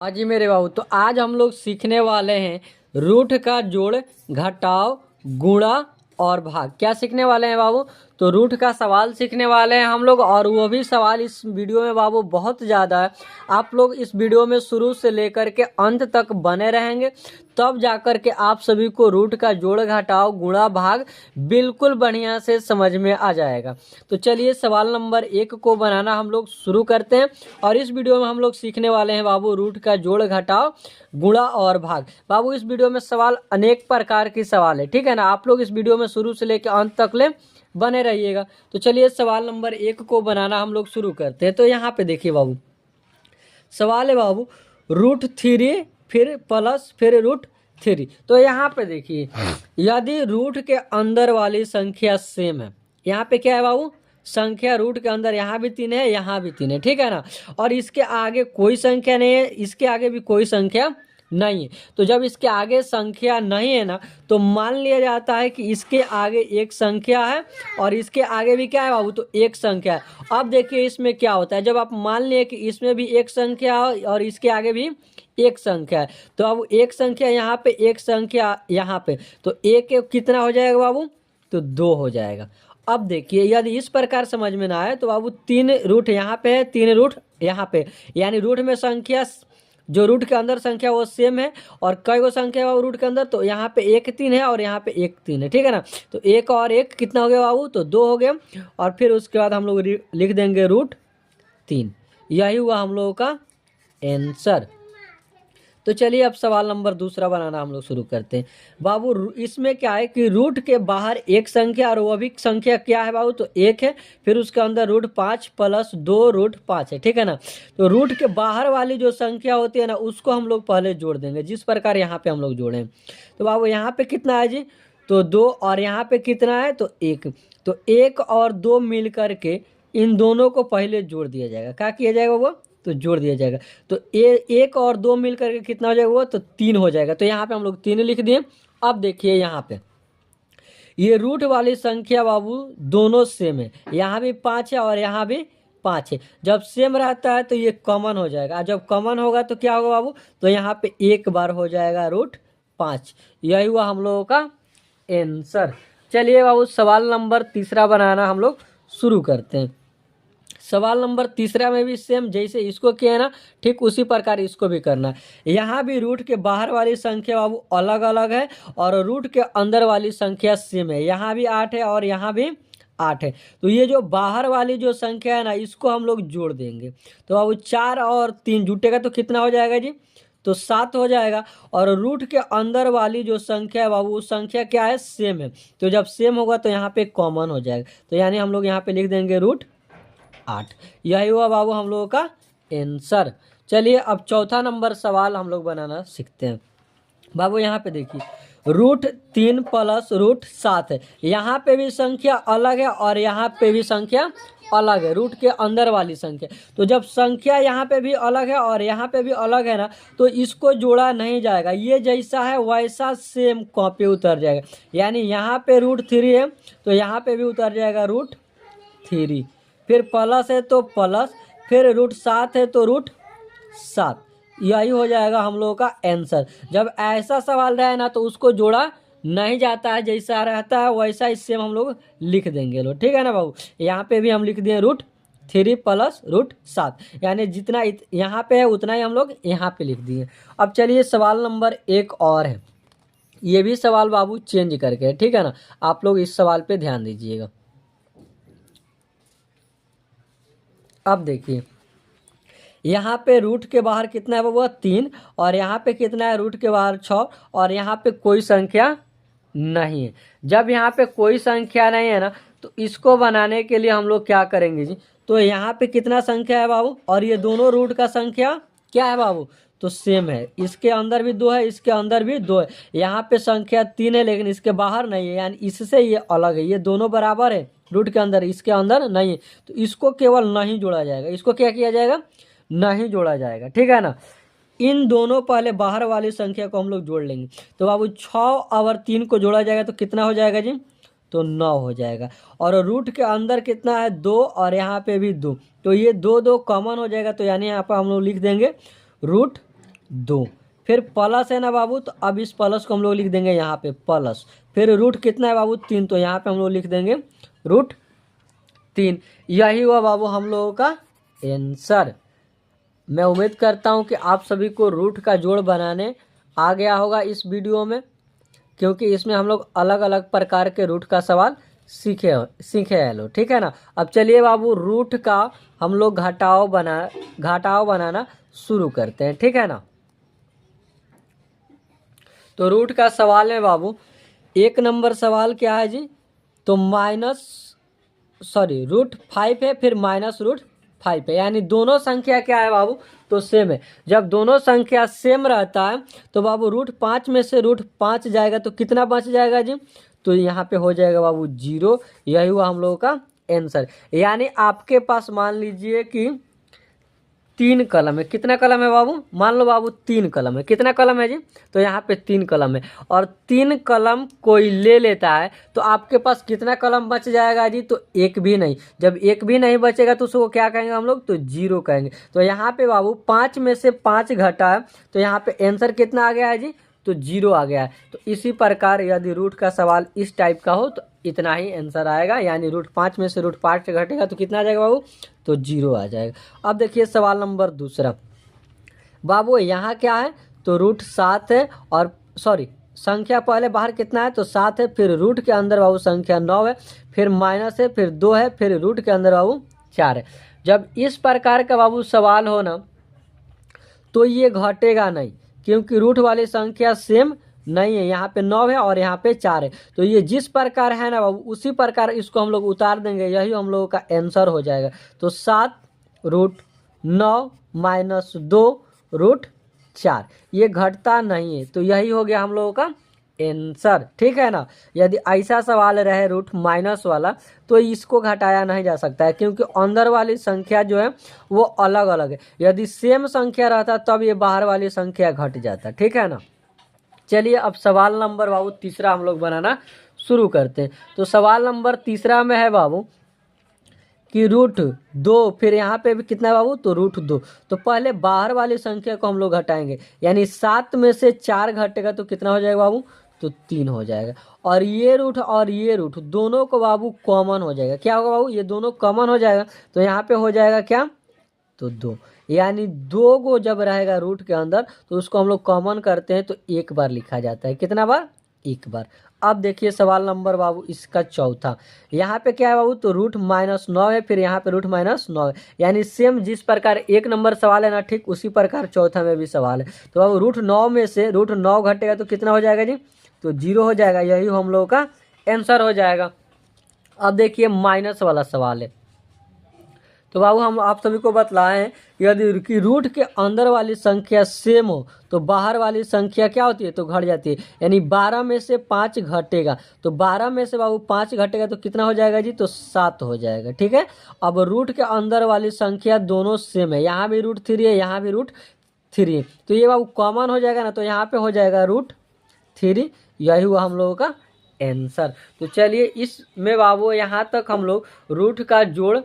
हाँ जी मेरे बाबू, तो आज हम लोग सीखने वाले हैं रूट का जोड़, घटाव, गुणा और भाग। क्या सीखने वाले हैं बाबू? तो रूट का सवाल सीखने वाले हैं हम लोग, और वो भी सवाल इस वीडियो में बाबू बहुत ज़्यादा है। आप लोग इस वीडियो में शुरू से लेकर के अंत तक बने रहेंगे, तब जाकर के आप सभी को रूट का जोड़, घटाव, गुणा, भाग बिल्कुल बढ़िया से समझ में आ जाएगा। तो चलिए सवाल नंबर 1 को बनाना हम लोग शुरू करते हैं। और इस वीडियो में हम लोग सीखने वाले हैं बाबू रूट का जोड़, घटाव, गुणा और भाग। बाबू इस वीडियो में सवाल अनेक प्रकार की सवाल है, ठीक है ना। आप लोग इस वीडियो में शुरू से लेकर अंत तक ले बने रहिएगा। तो चलिए सवाल नंबर 1 को बनाना हम लोग शुरू करते हैं। तो यहाँ पे देखिए बाबू, सवाल है बाबू √3 फिर प्लस फिर √3। तो यहाँ पे देखिए, यदि रूट के अंदर वाली संख्या सेम है, यहाँ पे क्या है बाबू, संख्या रूट के अंदर यहाँ भी 3 है, यहाँ भी 3 है, ठीक है ना। और इसके आगे कोई संख्या नहीं है, इसके आगे भी कोई संख्या नहीं है। तो जब इसके आगे संख्या नहीं है ना, तो मान लिया जाता है कि इसके आगे एक संख्या है और इसके आगे भी क्या है बाबू, तो एक संख्या है। अब देखिए इसमें क्या होता है, जब आप मान लिए कि इसमें भी एक संख्या है और इसके आगे भी एक संख्या है, तो अब एक संख्या यहाँ पे, एक संख्या यहाँ पे, तो एक कितना हो जाएगा बाबू, तो 2 हो जाएगा। अब देखिए यदि इस प्रकार समझ में ना आए तो बाबू 3 रूट यहाँ पे है, 3 रूट यहाँ पे, यानी रूट में संख्या, जो रूट के अंदर संख्या वो सेम है। और कई गो संख्या है रूट के अंदर, तो यहाँ पे 1 3 है और यहाँ पे 1 3 है, ठीक है ना। तो 1 और 1 कितना हो गया बाबू, तो 2 हो गया। और फिर उसके बाद हम लोग लिख देंगे √3। यही हुआ हम लोगों का आंसर। तो चलिए अब सवाल नंबर दूसरा बनाना हम लोग शुरू करते हैं। बाबू इसमें क्या है कि रूट के बाहर एक संख्या, और वो भी संख्या क्या है बाबू, तो 1 है। फिर उसके अंदर √5 प्लस 2 √5 है, ठीक है ना। तो रूट के बाहर वाली जो संख्या होती है ना, उसको हम लोग पहले जोड़ देंगे, जिस प्रकार यहाँ पे हम लोग जोड़ें। तो बाबू यहाँ पे कितना है जी, तो 2, और यहाँ पे कितना है, तो 1। तो 1 और 2 मिल करके इन दोनों को पहले जोड़ दिया जाएगा। क्या किया जाएगा वो, तो जोड़ दिया जाएगा। तो 1 और 2 मिल करके कितना हो जाएगा वो, तो 3 हो जाएगा। तो यहाँ पे हम लोग 3 लिख दिए। अब देखिए यहाँ पे ये रूट वाली संख्या बाबू दोनों सेम है, यहाँ भी 5 है और यहाँ भी 5 है। जब सेम रहता है तो ये कॉमन हो जाएगा, जब कॉमन होगा तो क्या होगा बाबू, तो यहाँ पे एक बार हो जाएगा √5। यही हुआ हम लोगों का आंसर। चलिए बाबू सवाल नंबर तीसरा बनाना हम लोग शुरू करते हैं। सवाल नंबर तीसरा में भी सेम, जैसे इसको किया है ना, ठीक उसी प्रकार इसको भी करना है। यहाँ भी रूट के बाहर वाली संख्या बाबू अलग अलग है और रूट के अंदर वाली संख्या सेम है। यहाँ भी 8 है और यहाँ भी 8 है। तो ये जो बाहर वाली जो संख्या है ना, इसको हम लोग जोड़ देंगे। तो बाबू 4 और 3 जुटेगा तो कितना हो जाएगा जी, तो 7 हो जाएगा। और रूट के अंदर वाली जो संख्या है बाबू, उस संख्या क्या है, सेम है। तो जब सेम होगा तो यहाँ पे कॉमन हो जाएगा। तो यानी हम लोग यहाँ पे लिख देंगे √8। यही हुआ बाबू हम लोगों का आंसर। चलिए अब चौथा नंबर सवाल हम लोग बनाना सीखते हैं। बाबू यहाँ पे देखिए √3 प्लस √7 है। यहाँ पे भी संख्या अलग है और यहाँ पे भी संख्या अलग है, रूट के अंदर वाली संख्या। तो जब संख्या यहाँ पे भी अलग है और यहाँ पे भी अलग है ना, तो इसको जोड़ा नहीं जाएगा। ये जैसा है वैसा सेम कॉपी उतर जाएगा। यानी यहाँ पे √3 है तो यहाँ पे भी उतर जाएगा √3। फिर प्लस है तो प्लस, फिर √7 है तो √7। यही हो जाएगा हम लोगों का आंसर। जब ऐसा सवाल रहे ना, तो उसको जोड़ा नहीं जाता है, जैसा रहता है वैसा इससे हम लोग लिख देंगे लो, ठीक है ना बाबू। यहाँ पे भी हम लिख दिए √3 प्लस √7, यानी जितना यहाँ पे है उतना ही हम लोग यहाँ पे लिख दिए। अब चलिए सवाल नंबर 1 और है, ये भी सवाल बाबू चेंज करके है, ठीक है ना। आप लोग इस सवाल पे ध्यान दीजिएगा। अब देखिए यहाँ पे रूट के बाहर कितना है बाबू, 3, और यहाँ पे कितना है, रूट के बाहर 6, और यहाँ पे कोई संख्या नहीं है। जब यहाँ पे कोई संख्या नहीं है ना, तो इसको बनाने के लिए हम लोग क्या करेंगे जी, तो यहाँ पे कितना संख्या है बाबू, और ये दोनों रूट का संख्या क्या है बाबू, तो सेम है। इसके अंदर भी 2 है, इसके अंदर भी 2 है। यहाँ पे संख्या 3 है लेकिन इसके बाहर नहीं है, यानी इससे ये अलग है। ये दोनों बराबर है रूट के अंदर, इसके अंदर नहीं है। तो इसको केवल नहीं जोड़ा जाएगा, इसको क्या किया जाएगा, नहीं जोड़ा जाएगा, ठीक है ना। इन दोनों पहले बाहर वाली संख्या को हम लोग जोड़ लेंगे। तो बाबू 6 और 3 को जोड़ा जाएगा तो कितना हो जाएगा जी, तो 9 हो जाएगा। और रूट के अंदर कितना है, 2, और यहाँ पे भी 2, तो ये 2 2 कॉमन हो जाएगा। तो यानी यहाँ पर हम लोग लिख देंगे 2। फिर प्लस है ना बाबू, तो अब इस प्लस को हम लोग लिख देंगे यहाँ पे प्लस। फिर रूट कितना है बाबू 3, तो यहाँ पे हम लोग लिख देंगे रूट 3। यही हुआ बाबू हम लोगों का आंसर। मैं उम्मीद करता हूँ कि आप सभी को रूट का जोड़ बनाने आ गया होगा इस वीडियो में, क्योंकि इसमें हम लोग अलग अलग प्रकार के रूट का सवाल सीखे हैं लो, ठीक है ना। अब चलिए बाबू रूट का हम लोग घटाव बनाना शुरू करते हैं, ठीक है ना। तो रूट का सवाल है बाबू, 1 नंबर सवाल क्या है जी, तो रूट 5 है, फिर माइनस रूट 5 है, यानी दोनों संख्या क्या है बाबू, तो सेम है। जब दोनों संख्या सेम रहता है तो बाबू रूट 5 में से रूट 5 जाएगा तो कितना बच जाएगा जी, तो यहाँ पे हो जाएगा बाबू 0। यही हुआ हम लोगों का आंसर। यानी आपके पास मान लीजिए कि 3 कलम है। कितना कलम है बाबू, मान लो बाबू 3 कलम है। कितना कलम है जी, तो यहाँ पे 3 कलम है, और 3 कलम कोई ले लेता है तो आपके पास कितना कलम बच जाएगा जी, तो एक भी नहीं। जब एक भी नहीं बचेगा तो उसको क्या कहेंगे हम लोग, तो 0 कहेंगे। तो यहाँ पे बाबू 5 में से 5 घटा है, तो यहाँ पे आंसर कितना आ गया है जी, तो 0 आ गया है। तो इसी प्रकार यदि रूट का सवाल इस टाइप का हो तो इतना ही आंसर आएगा, यानी रूट 5 में से रूट 5 घटेगा तो कितना आ जाएगा बाबू, तो 0 आ जाएगा। अब देखिए सवाल नंबर दूसरा बाबू, यहाँ क्या है, तो रूट 7 है, और संख्या पहले बाहर कितना है, तो 7 है, फिर रूट के अंदर बाबू संख्या 9 है, फिर माइनस है, फिर 2 है, फिर रूट के अंदर बाबू 4 है। जब इस प्रकार का बाबू सवाल हो ना, तो ये घटेगा नहीं, क्योंकि रूट वाली संख्या सेम नहीं है। यहाँ पे 9 है और यहाँ पे 4 है, तो ये जिस प्रकार है ना बाबू उसी प्रकार इसको हम लोग उतार देंगे, यही हम लोगों का आंसर हो जाएगा। तो 7 रूट 9 माइनस 2 रूट 4, ये घटता नहीं है, तो यही हो गया हम लोगों का आंसर, ठीक है ना। यदि ऐसा सवाल रहे रूट माइनस वाला तो इसको घटाया नहीं जा सकता है, क्योंकि अंदर वाली संख्या जो है वो अलग अलग है। यदि सेम संख्या रहता तब ये बाहर वाली संख्या घट जाता, ठीक है ना। चलिए अब सवाल नंबर बाबू तीसरा हम लोग बनाना शुरू करते हैं। तो सवाल नंबर तीसरा में है बाबू कि रूट 2, फिर यहाँ पे भी कितना है बाबू, तो रूट 2। तो पहले बाहर वाली संख्या को हम लोग घटाएंगे, यानी 7 में से 4 घटेगा तो कितना हो जाएगा बाबू, तो 3 हो जाएगा। और ये रूट दोनों को बाबू कॉमन हो जाएगा। क्या होगा बाबू, ये दोनों कॉमन हो जाएगा, तो यहाँ पे हो जाएगा क्या, तो 2। यानी 2 को जब रहेगा रूट के अंदर तो उसको हम लोग कॉमन करते हैं तो एक बार लिखा जाता है। कितना बार, एक बार। अब देखिए सवाल नंबर बाबू इसका चौथा, यहाँ पे क्या है बाबू, तो रूट -9 है, फिर यहाँ पे रूट -9 है, यानी सेम जिस प्रकार 1 नंबर सवाल है ना, ठीक उसी प्रकार चौथा में भी सवाल है। तो बाबू रूट 9 में से रूट 9 घटेगा तो कितना हो जाएगा जी, तो 0 हो जाएगा। यही हम लोगों का आंसर हो जाएगा। अब देखिए माइनस वाला सवाल है। तो बाबू हम आप सभी को बतलाएं, यदि कि रूट के अंदर वाली संख्या सेम हो तो बाहर वाली संख्या क्या होती है, तो घट जाती है। यानी 12 में से 5 घटेगा, तो 12 में से बाबू 5 घटेगा तो कितना हो जाएगा जी, तो 7 हो जाएगा, ठीक है। अब रूट के अंदर वाली संख्या दोनों सेम है, यहाँ भी रूट 3 है, यहाँ भी रूट 3 है, तो ये बाबू कॉमन हो जाएगा ना, तो यहाँ पे हो जाएगा रूट 3। यही हुआ हम लोगों का आंसर। तो चलिए इसमें बाबू यहाँ तक हम लोग रूट का जोड़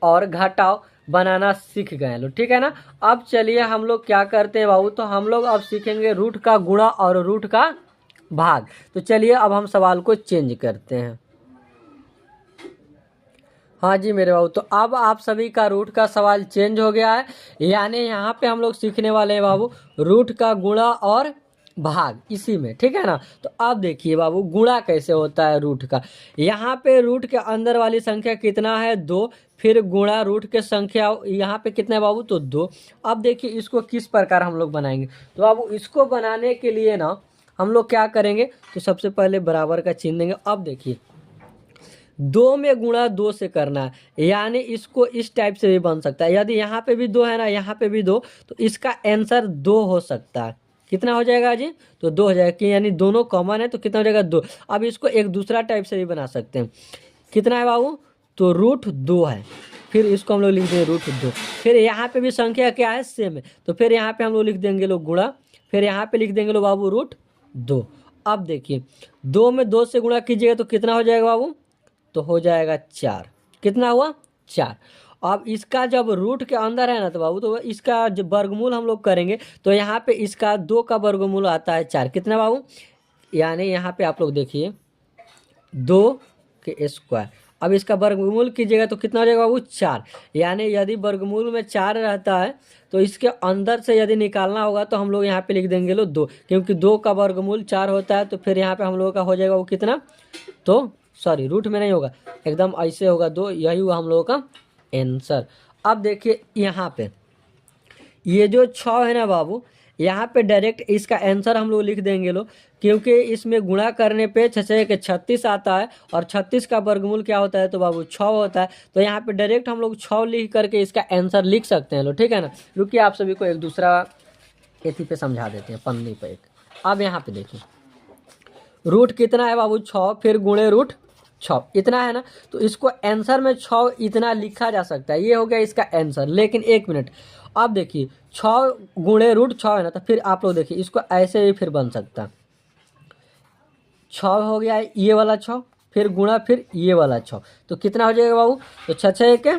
और घटाव बनाना सीख गए लोग, ठीक है ना। अब चलिए हम लोग क्या करते हैं बाबू, तो हम लोग अब सीखेंगे रूट का गुणा और रूट का भाग। तो चलिए अब हम सवाल को चेंज करते हैं। हाँ जी मेरे बाबू, तो अब आप सभी का रूट का सवाल चेंज हो गया है, यानी यहाँ पे हम लोग सीखने वाले हैं बाबू रूट का गुणा और भाग इसी में, ठीक है ना। तो अब देखिए बाबू गुणा कैसे होता है रूट का। यहाँ पे रूट के अंदर वाली संख्या कितना है, 2, फिर गुणा रूट के संख्या यहाँ पे कितना है बाबू, तो 2। अब देखिए इसको किस प्रकार हम लोग बनाएंगे। तो बाबू इसको बनाने के लिए ना हम लोग क्या करेंगे, तो सबसे पहले बराबर का चिन्ह देंगे। अब देखिए 2 में गुणा 2 से करना है, यानी इसको इस टाइप से भी बन सकता है। यदि यहाँ पे भी 2 है ना, यहाँ पे भी 2, तो इसका आंसर 2 हो सकता है। कितना हो जाएगा जी, तो 2 हो जाएगा, कि यानी दोनों कॉमन है तो कितना हो जाएगा, 2। अब इसको एक दूसरा टाइप से भी बना सकते हैं। कितना है बाबू, तो रूट 2 है, फिर इसको हम लोग लिख देंगे रूट 2। फिर यहाँ पे भी संख्या क्या है, सेम है, तो फिर यहाँ पे हम लोग लिख देंगे लोग गुणा, फिर यहाँ पे लिख देंगे लोग बाबू रूट 2। अब देखिए 2 में 2 से गुणा कीजिएगा तो कितना हो जाएगा बाबू, तो हो जाएगा 4। कितना हुआ, 4। अब इसका जब रूट के अंदर है ना तो बाबू, तो इसका जब वर्गमूल हम लोग करेंगे तो यहाँ पे इसका 2 का वर्गमूल आता है 4। कितना बाबू, यानी यहाँ पे आप लोग देखिए 2 के स्क्वायर। अब इसका वर्गमूल कीजिएगा तो कितना हो जाएगा बाबू, 4। यानी यदि वर्गमूल में 4 रहता है तो इसके अंदर से यदि निकालना होगा तो हम लोग यहाँ पे लिख देंगे लो 2, क्योंकि 2 का वर्गमूल 4 होता है। तो फिर यहाँ पे हम लोगों का हो जाएगा वो कितना, तो सॉरी रूट में नहीं होगा, एकदम ऐसे होगा 2। यही हुआ हम लोगों का आंसर। अब देखिए यहाँ पे ये जो 6 है ना बाबू, यहाँ पे डायरेक्ट इसका आंसर हम लोग लिख देंगे लो, क्योंकि इसमें गुणा करने पे 6 के 36 आता है और 36 का वर्गमूल क्या होता है तो बाबू 6 होता है। तो यहाँ पे डायरेक्ट हम लोग 6 लिख करके इसका आंसर लिख सकते हैं लो, ठीक है ना। रुकिए आप सभी को एक दूसरा एथी पे समझा देते हैं, पन्नी पे एक। अब यहाँ पे देखिए रूट कितना है बाबू, 6, फिर गुणे रूट 6 इतना है ना। तो इसको आंसर में 6 इतना लिखा जा सकता है, ये हो गया इसका आंसर। लेकिन एक मिनट, अब देखिए 6 गुणे रूट 6 है ना, तो फिर आप लोग देखिए इसको ऐसे ही फिर बन सकता है। 6 हो गया ये वाला 6, फिर गुणा फिर ये वाला 6, तो कितना हो जाएगा बाबू, तो 6 के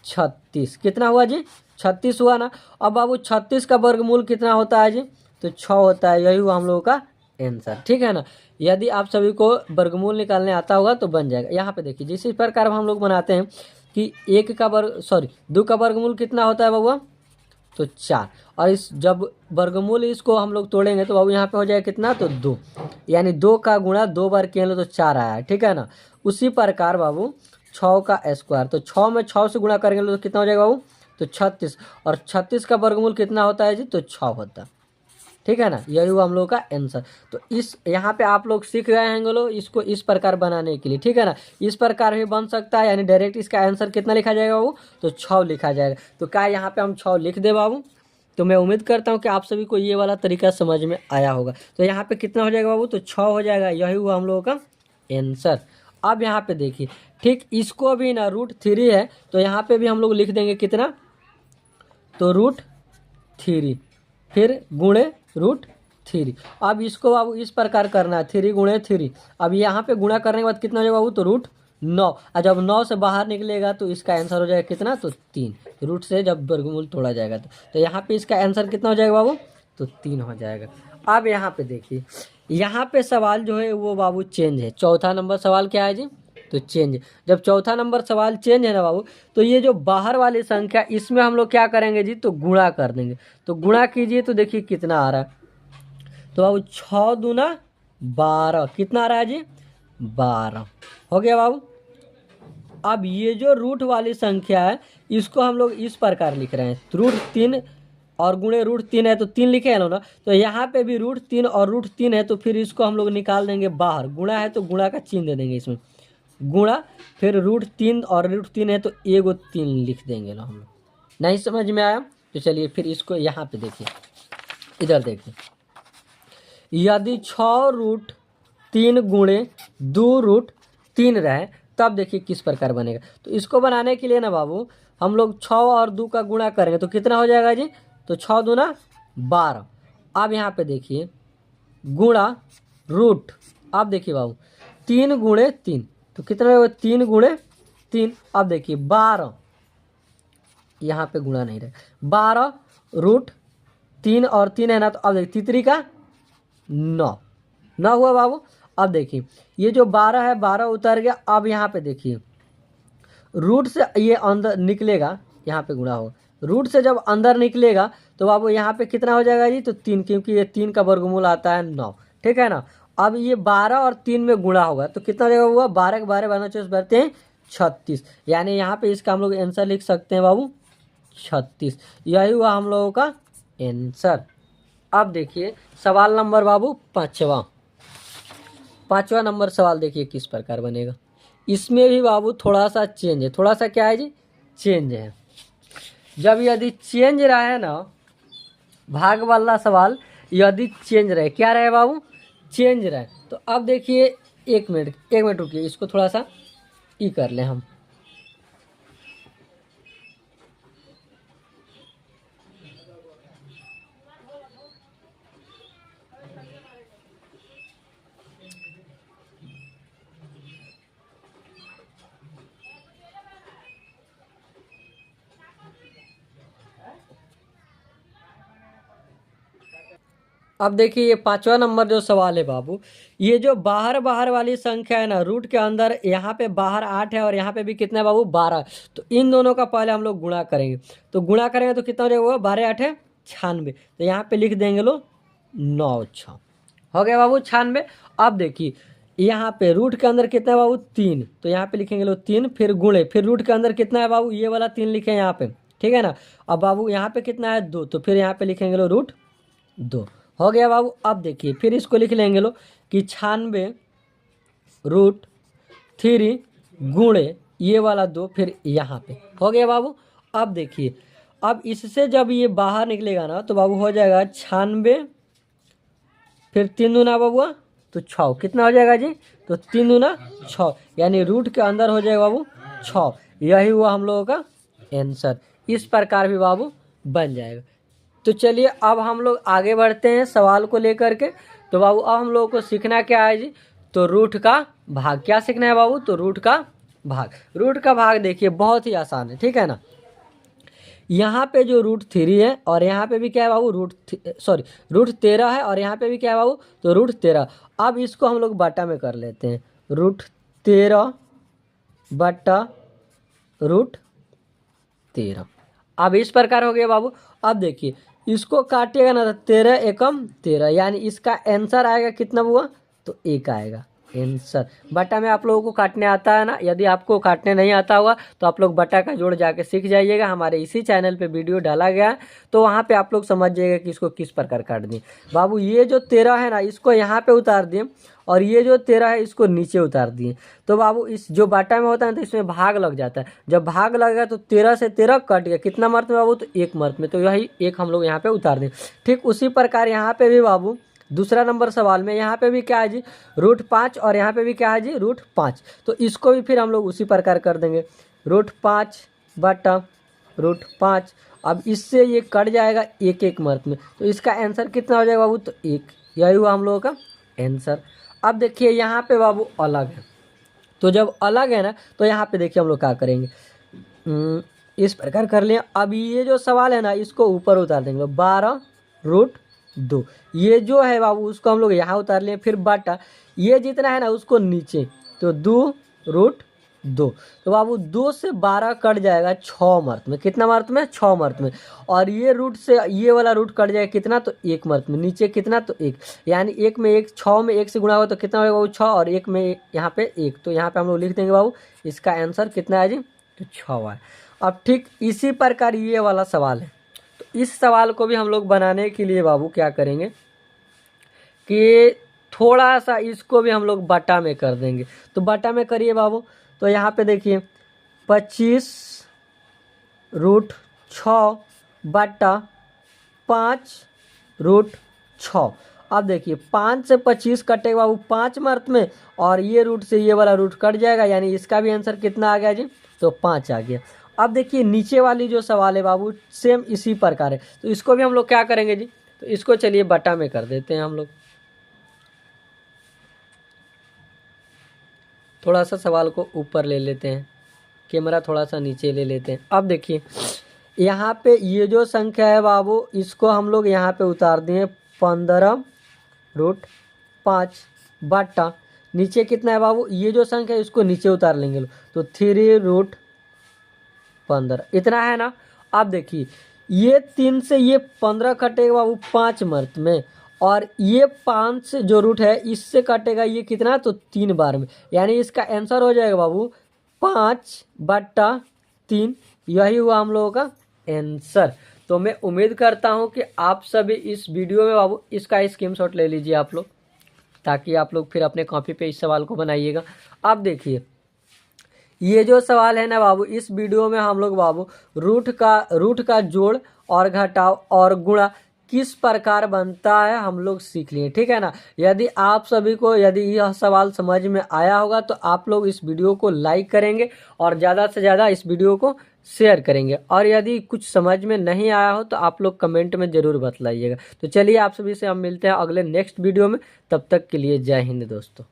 36, कितना हुआ जी, 36 हुआ ना। अब बाबू 36 का वर्गमूल कितना होता है जी, तो 6 होता है। यही हुआ हम लोगों का आंसर, ठीक है ना। यदि आप सभी को वर्गमूल निकालने आता होगा तो बन जाएगा। यहाँ पे देखिए जिस प्रकार हम लोग बनाते हैं कि 2 का वर्गमूल कितना होता है बाबू, तो 4। और इस जब वर्गमूल इसको हम लोग तोड़ेंगे तो बाबू यहाँ पे हो जाएगा कितना, तो 2। यानी 2 का गुणा 2 बार किए तो 4 आया है, ठीक है ना। उसी प्रकार बाबू 6 का स्क्वायर, तो 6 में 6 से गुणा करेंगे तो कितना हो जाएगा बाबू, तो 36। और 36 का वर्गमूल कितना होता है जी, तो 6 होता है, ठीक है ना। यही हुआ हम लोग का आंसर। तो इस यहाँ पे आप लोग सीख गए हैं लोग इसको इस प्रकार बनाने के लिए, ठीक है ना। इस प्रकार भी बन सकता है, यानी डायरेक्ट इसका आंसर कितना लिखा जाएगा बाबू, तो 6 लिखा जाएगा। तो क्या यहाँ पे हम 6 लिख दे बाबू। तो मैं उम्मीद करता हूँ कि आप सभी को ये वाला तरीका समझ में आया होगा। तो यहाँ पे कितना हो जाएगा बाबू, तो 6 हो जाएगा। यही हुआ हम लोगों का आंसर। अब यहाँ पे देखिए ठीक इसको भी ना √3 है, तो यहाँ पे भी हम लोग लिख देंगे कितना, तो √3 फिर गुणे √3। अब इसको बाबू इस प्रकार करना है, 3 गुणे 3। अब यहाँ पे गुणा करने के बाद कितना हो जाएगा बाबू, तो √9। और जब 9 से बाहर निकलेगा तो इसका आंसर हो जाएगा कितना, तो 3। रूट से जब वर्गमूल तोड़ा जाएगा तो यहाँ पे इसका आंसर कितना हो जाएगा बाबू, तो 3 हो जाएगा। अब यहाँ पे देखिए यहाँ पे सवाल जो है वो बाबू चेंज है। चौथा नंबर सवाल क्या है जी, तो चेंज। जब चौथा नंबर सवाल चेंज है ना बाबू, तो ये जो बाहर वाली संख्या इसमें हम लोग क्या करेंगे जी, तो गुणा कर देंगे। तो गुणा कीजिए तो देखिए कितना आ रहा है, तो बाबू 6 दूना 12, कितना आ रहा है जी, 12 हो गया बाबू। अब ये जो रूट वाली संख्या है इसको हम लोग इस प्रकार लिख रहे हैं, √3 और गुणे √3 है तो 3 लिखे हैं ना। तो यहाँ पे भी √3 और √3 है, तो फिर इसको हम लोग निकाल देंगे बाहर। गुणा है तो गुणा का चिन्ह दे देंगे इसमें, गुणा फिर √3 और √3 है तो एगो 3 लिख देंगे ना हम लोग। नहीं समझ में आया तो चलिए फिर इसको यहाँ पे देखिए, इधर देखिए। यदि 6√3 गुणे 2√3 रहे तब देखिए किस प्रकार बनेगा। तो इसको बनाने के लिए ना बाबू हम लोग 6 और 2 का गुणा करेंगे तो कितना हो जाएगा जी, तो 6 दूना 12। अब यहाँ पे देखिए गुणा रूट, अब देखिए बाबू 3 गुणे 3 तो कितना होगा, 3 गुणे 3। अब देखिए 12, यहाँ पे गुणा नहीं रहे, 12 √3 और 3 है ना, तो अब देखिए 3 का 9 हुआ बाबू। अब देखिए ये जो 12 है 12 उतर गया। अब यहाँ पे देखिए रूट से ये अंदर निकलेगा, यहाँ पे गुणा होगा, रूट से जब अंदर निकलेगा तो बाबू यहाँ पे कितना हो जाएगा जी, तो 3, क्योंकि ये 3 का वर्गमूल आता है 9, ठीक है ना। अब ये 12 और 3 में गुणा होगा तो कितना हो जाएगा हुआ, 12 के 12 12 24 बढ़ते हैं 36। यानी यहाँ पे इसका हम लोग आंसर लिख सकते हैं बाबू 36। यही हुआ हम लोगों का आंसर। अब देखिए सवाल नंबर बाबू पांचवा नंबर सवाल देखिए किस प्रकार बनेगा। इसमें भी बाबू थोड़ा सा चेंज है, थोड़ा सा क्या है जी, चेंज है। जब यदि चेंज रहा है ना भाग वाला सवाल, यदि चेंज रहे, क्या रहे बाबू, चेंज रहे, तो अब देखिए एक मिनट रुकिए, इसको थोड़ा सा ई कर लें हम। अब देखिए ये 5वां नंबर जो सवाल है बाबू, ये जो बाहर बाहर वाली संख्या है ना, रूट के अंदर यहाँ पे बाहर 8 है और यहाँ पे भी कितना है बाबू 12। तो इन दोनों का पहले हम लोग गुणा करेंगे। तो गुणा करेंगे तो कितना हो जाएगा, 12 8 है 96। तो यहाँ पे लिख देंगे लो 9 6, हो गया बाबू 96। अब देखिए यहाँ पे रूट के अंदर कितना है बाबू 3, तो यहाँ पे लिखेंगे लो 3, फिर गुणे, फिर रूट के अंदर कितना है बाबू, ये वाला 3 लिखे यहाँ पे, ठीक है ना। अब बाबू यहाँ पे कितना है 2, तो फिर यहाँ पे लिखेंगे लो रूट 2, हो गया बाबू। अब देखिए फिर इसको लिख लेंगे लो कि 96 रूट 3 गुणे ये वाला 2, फिर यहाँ पे, हो गया बाबू। अब देखिए अब इससे जब ये बाहर निकलेगा ना, तो बाबू हो जाएगा 96, फिर 3 दूना बाबू तो 6, कितना हो जाएगा जी, तो 3 दूना 6, यानी रूट के अंदर हो जाएगा बाबू 6। यही हुआ हम लोगों का आंसर। इस प्रकार भी बाबू बन जाएगा। तो चलिए अब हम लोग आगे बढ़ते हैं सवाल को लेकर के। तो बाबू अब हम लोगों को सीखना क्या है जी, तो रूट का भाग। क्या सीखना है बाबू, तो रूट का भाग। रूट का भाग देखिए बहुत ही आसान है, ठीक है ना। यहाँ पे जो रूट 3 है और यहाँ पे भी क्या है बाबू रूट 13 है और यहाँ पे भी क्या है बाबू, तो रूट 13। अब इसको हम लोग बटा में कर लेते हैं, रूट 13 बटा रूट 13। अब इस प्रकार हो गया बाबू। अब देखिए इसको काटिएगा ना, तो 13 एकम 13, यानी इसका आंसर आएगा कितना हुआ, तो 1 आएगा आंसर। बटा में आप लोगों को काटने आता है ना, यदि आपको काटने नहीं आता होगा तो आप लोग बटा का जोड़ जाके सीख जाइएगा। हमारे इसी चैनल पे वीडियो डाला गया है, तो वहाँ पे आप लोग समझ जाइएगा कि इसको किस प्रकार काट दें। बाबू ये जो 13 है ना, इसको यहाँ पे उतार दिए और ये जो 13 है इसको नीचे उतार दिए। तो बाबू इस जो बाटा में होता है तो इसमें भाग लग जाता है। जब भाग लगेगा तो 13 से 13 कट गया, कितना मर्त में बाबू, तो 1 मर्त में। तो यही 1 हम लोग यहाँ पे उतार दें। ठीक उसी प्रकार यहाँ पे भी बाबू दूसरा नंबर सवाल में यहाँ पे भी क्या है जी, रूट 5 और यहाँ पे भी क्या है जी, रूट 5। तो इसको भी फिर हम लोग उसी प्रकार कर देंगे, रूट 5 बटा रूट 5। अब इससे ये कट जाएगा 1 1 मर्त में, तो इसका आंसर कितना हो जाएगा बाबू, तो 1। यही हुआ हम लोगों का आंसर। अब देखिए यहाँ पे बाबू अलग है, तो जब अलग है ना, तो यहाँ पे देखिए हम लोग क्या करेंगे, इस प्रकार कर लिया। अब ये जो सवाल है ना, इसको ऊपर उतार देंगे, 12 रूट 2। ये जो है बाबू उसको हम लोग यहाँ उतार लिए, फिर बटा ये जितना है ना उसको नीचे, तो 2 रूट 2। तो बाबू 2 से 12 कट जाएगा 6 मर्त में, कितना मर्त में, 6 मर्त में। और ये रूट से ये वाला रूट कट जाएगा कितना, तो 1 मर्त में, नीचे कितना, तो 1। यानी 1 में 1, 6 में 1 से गुणा होगा तो कितना होगा बाबू 6, और 1 में यहाँ पे 1। तो यहाँ पे हम लोग लिख देंगे बाबू इसका आंसर कितना है जी, तो 6 है। अब ठीक इसी प्रकार ये वाला सवाल है, तो इस सवाल को भी हम लोग बनाने के लिए बाबू क्या करेंगे कि थोड़ा सा इसको भी हम लोग बटा में कर देंगे। तो बटा में करिए बाबू। तो यहाँ पे देखिए 25 रूट 6 बटा 5 रूट 6। अब देखिए 5 से 25 कटेगा बाबू 5 मर्त में, और ये रूट से ये वाला रूट कट जाएगा, यानी इसका भी आंसर कितना आ गया जी, तो 5 आ गया। अब देखिए नीचे वाली जो सवाल है बाबू सेम इसी प्रकार है, तो इसको भी हम लोग क्या करेंगे जी, तो इसको चलिए बटा में कर देते हैं हम लोग। थोड़ा सा सवाल को ऊपर ले लेते हैं, कैमरा थोड़ा सा नीचे ले लेते हैं। अब देखिए यहाँ पे ये जो संख्या है बाबू, इसको हम लोग यहाँ पे उतार दिए 15 रूट 5 बटा नीचे कितना है बाबू, ये जो संख्या है इसको नीचे उतार लेंगे, तो 3 रूट 15, इतना है ना। अब देखिए ये 3 से ये 15 कटेगा बाबू 5 मर्त में, और ये 5 से जो रूट है इससे कटेगा ये कितना, तो 3 बार में, यानी इसका आंसर हो जाएगा बाबू 5 बटा 3। यही हुआ हम लोगों का आंसर। तो मैं उम्मीद करता हूँ कि आप सभी इस वीडियो में बाबू इसका स्क्रीनशॉट ले लीजिए आप लोग, ताकि आप लोग फिर अपने कॉपी पे इस सवाल को बनाइएगा। अब देखिए ये जो सवाल है ना बाबू, इस वीडियो में हम लोग बाबू रूट का जोड़ और घटाव और गुणा किस प्रकार बनता है हम लोग सीख लिए, ठीक है ना। यदि आप सभी को यदि यह सवाल समझ में आया होगा तो आप लोग इस वीडियो को लाइक करेंगे और ज़्यादा से ज़्यादा इस वीडियो को शेयर करेंगे, और यदि कुछ समझ में नहीं आया हो तो आप लोग कमेंट में ज़रूर बतलाइएगा। तो चलिए आप सभी से हम मिलते हैं अगले नेक्स्ट वीडियो में, तब तक के लिए जय हिंद दोस्तों।